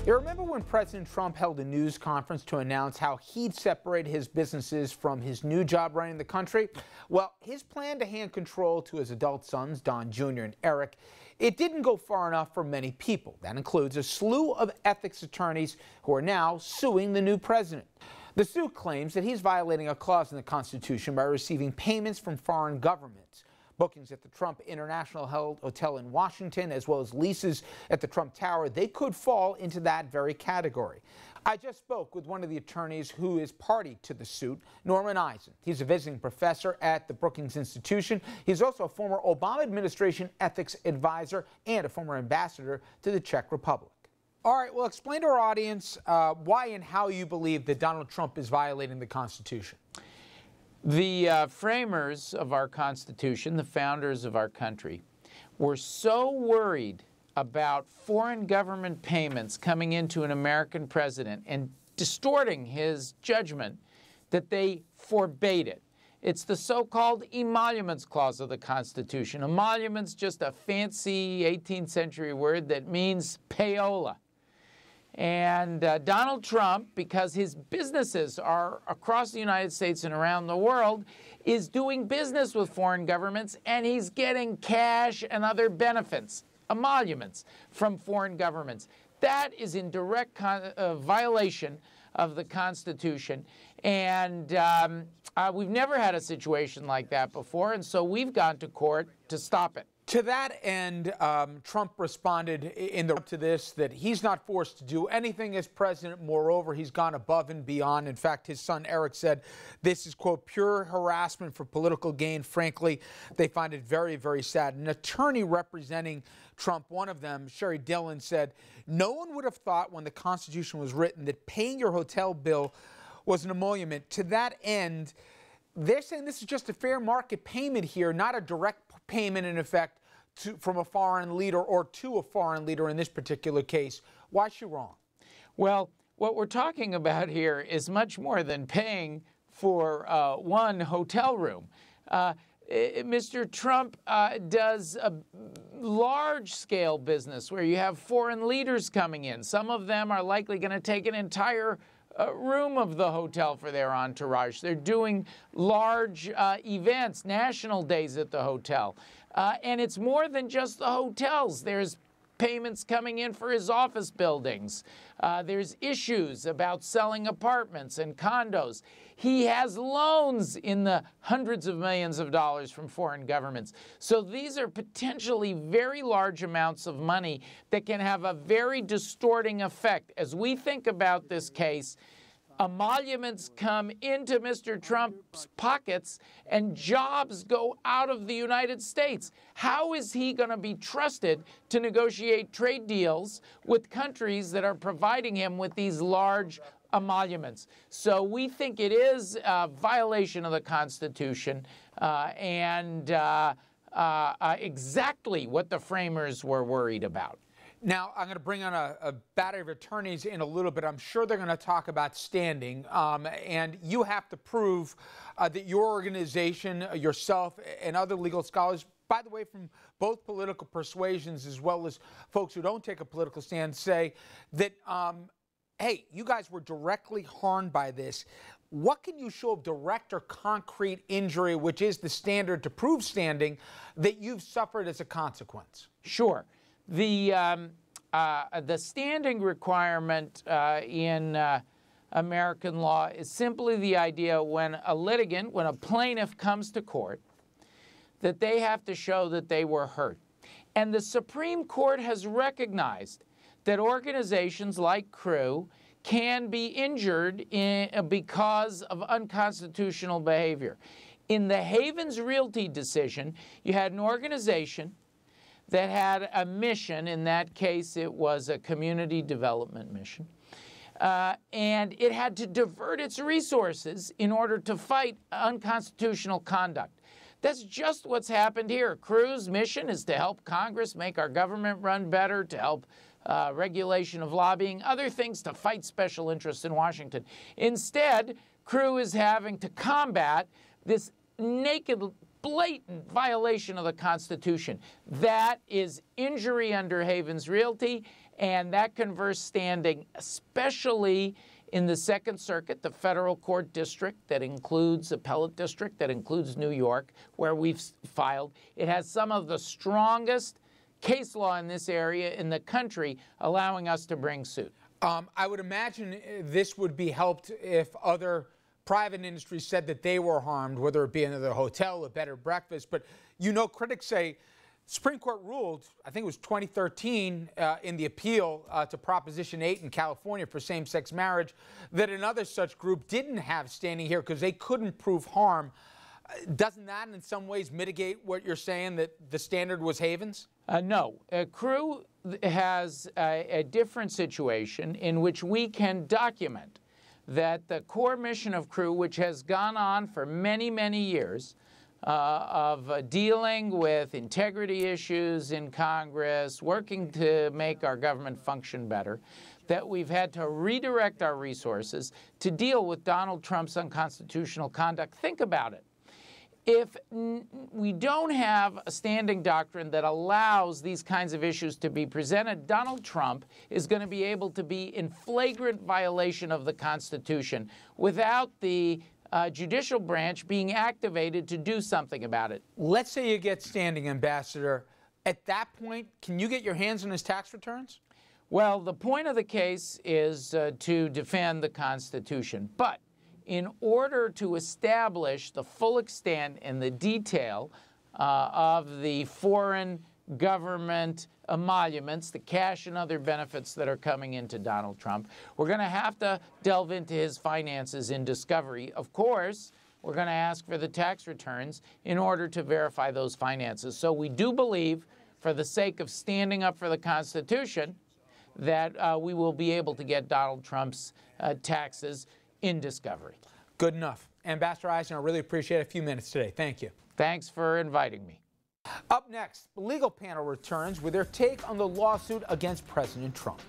You remember when President Trump held a news conference to announce how he'd separate his businesses from his new job running the country? Well, his plan to hand control to his adult sons, Don Jr. and Eric, it didn't go far enough for many people. That includes a slew of ethics attorneys who are now suing the new president. The suit claims that he's violating a clause in the Constitution by receiving payments from foreign governments. Bookings at the Trump International Hotel in Washington, as well as leases at the Trump Tower, they could fall into that very category. I just spoke with one of the attorneys who is party to the suit, Norman Eisen. He's a visiting professor at the Brookings Institution. He's also a former Obama administration ethics advisor and a former ambassador to the Czech Republic. All right, well, explain to our audience why and how you believe that Donald Trump is violating the Constitution. The framers of our Constitution, the founders of our country, were so worried about foreign government payments coming into an American president and distorting his judgment that they forbade it. It's the so-called emoluments clause of the Constitution. Emoluments, just a fancy 18th century word that means payola. And Donald Trump, because his businesses are across the United States and around the world, is doing business with foreign governments, and he's getting cash and other benefits, emoluments, from foreign governments. That is in direct violation of the Constitution. And we've never had a situation like that before, and so we've gone to court to stop it. To that end, Trump responded to this that he's not forced to do anything as president. Moreover, he's gone above and beyond. In fact, his son Eric said this is, quote, pure harassment for political gain. Frankly, they find it very, very sad. An attorney representing Trump, one of them, Sherry Dillon, said, no one would have thought when the Constitution was written that paying your hotel bill was an emolument. To that end, they're saying this is just a fair market payment here, not a direct payment in effect from a foreign leader or to a foreign leader in this particular case. Why is she wrong? Well, what we're talking about here is much more than paying for one hotel room. Mr. Trump does a large-scale business where you have foreign leaders coming in. Some of them are likely going to take an entire room of the hotel for their entourage. They're doing large events, national days at the hotel. And it's more than just the hotels. There's payments coming in for his office buildings. There's issues about selling apartments and condos. He has loans in the hundreds of millions of dollars from foreign governments. So these are potentially very large amounts of money that can have a very distorting effect. As we think about this case, emoluments come into Mr. Trump's pockets and jobs go out of the United States. How is he going to be trusted to negotiate trade deals with countries that are providing him with these large emoluments? So we think it is a violation of the Constitution and exactly what the framers were worried about. Now, I'm going to bring on a battery of attorneys in a little bit. I'm sure they're going to talk about standing. And you have to prove that your organization, yourself, and other legal scholars, by the way, from both political persuasions as well as folks who don't take a political stand, say that, hey, you guys were directly harmed by this. What can you show of direct or concrete injury, which is the standard to prove standing, that you've suffered as a consequence? Sure. The standing requirement in American law is simply the idea when a litigant, when a plaintiff comes to court, that they have to show that they were hurt. And the Supreme Court has recognized that organizations like Crew can be injured because of unconstitutional behavior. In the Havens Realty decision, you had an organization that had a mission. In that case, it was a community development mission. And it had to divert its resources in order to fight unconstitutional conduct. That's just what's happened here. Crew's mission is to help Congress make our government run better, to help regulation of lobbying, other things to fight special interests in Washington. Instead, Crew is having to combat this naked blatant violation of the Constitution. That is injury under Havens Realty, and that confers standing, especially in the Second Circuit, the federal court district that includes appellate district, that includes New York, where we've filed. It has some of the strongest case law in this area in the country, allowing us to bring suit. I would imagine this would be helped if other private industries said that they were harmed, whether it be another hotel, a bed or breakfast. But critics say Supreme Court ruled, I think it was 2013, in the appeal to Proposition 8 in California for same-sex marriage, that another such group didn't have standing here because they couldn't prove harm. Doesn't that in some ways mitigate what you're saying, that the standard was Havens? No. Crew has a different situation in which we can document that the core mission of Crew, which has gone on for many, many years, of dealing with integrity issues in Congress, working to make our government function better, that we've had to redirect our resources to deal with Donald Trump's unconstitutional conduct. Think about it. If we don't have a standing doctrine that allows these kinds of issues to be presented, Donald Trump is going to be able to be in flagrant violation of the Constitution without the judicial branch being activated to do something about it. Let's say you get standing, Ambassador. At that point, can you get your hands on his tax returns? Well, the point of the case is to defend the Constitution. But in order to establish the full extent and the detail of the foreign government emoluments, the cash and other benefits that are coming into Donald Trump, we're going to have to delve into his finances in discovery. Of course, we're going to ask for the tax returns in order to verify those finances. So we do believe, for the sake of standing up for the Constitution, that we will be able to get Donald Trump's taxes in discovery. Good enough. Ambassador Eisen, I really appreciate a few minutes today. Thank you. Thanks for inviting me. Up next, the legal panel returns with their take on the lawsuit against President Trump.